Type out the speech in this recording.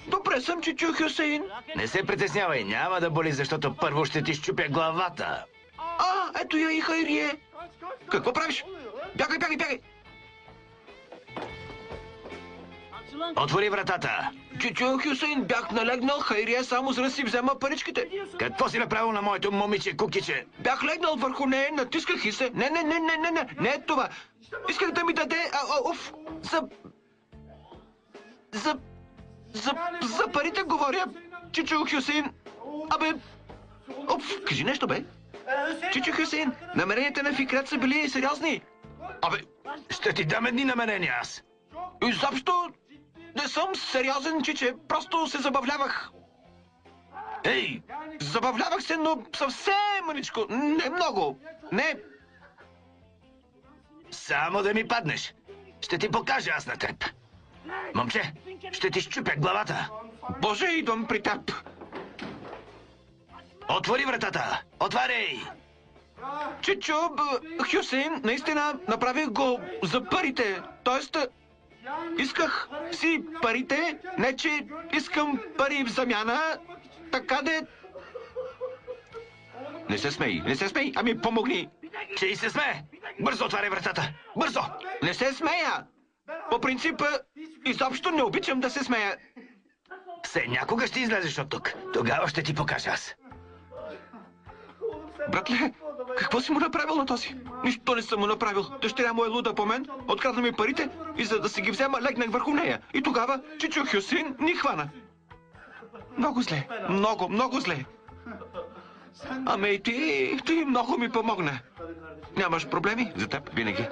Добре съм, Чичо Хюсеин. Не се притеснявай, няма да боли, защото първо ще ти щупя главата. Ето я и Хайрие. Какво правиш? Бягай, бягай, бягай. Отвори вратата. Чичо Хюсеин, бях налегнал, Хайрие само за да си взема паричките. Какво си направил на моето момиче, кукиче? Бях легнал върху нея, натисках и се. Не е това. Исках да ми даде... За парите говоря, Чичо Хюсеин. Кажи нещо, бе. Чичо Хюсеин, намеренията на Фикрат са били сериозни. Ще ти дам едни намерения аз. Изобщо не съм сериозен, Чиче. Просто се забавлявах. Ей! Забавлявах се, но съвсем мъничко. Не много. Не. Само да ми паднеш. Ще ти покажа аз на теб. Момче, ще ти щупя главата. Боже, идвам при теб. Отвори вратата. Отваряй! Чичо Хюсеин, наистина направих го за парите. Тоест, исках си парите, не че искам пари в замяна, така де... Не се смей, ами помогни. Че и се смее. Бързо отваряй вратата. Бързо! Не се смея. По принцип, изобщо не обичам да се смея. Все някога ще излезеш от тук. Тогава ще ти покажа аз. Братле, какво си му направил на този? Нищо не съм му направил. Дъщеря му е луда по мен, открадна ми парите и за да си ги взема, легнах върху нея. И тогава Чичо Хюсеин ни хвана. Много зле. Много зле. Ами и ти много ми помогна. Нямаш проблеми? За теб винаги.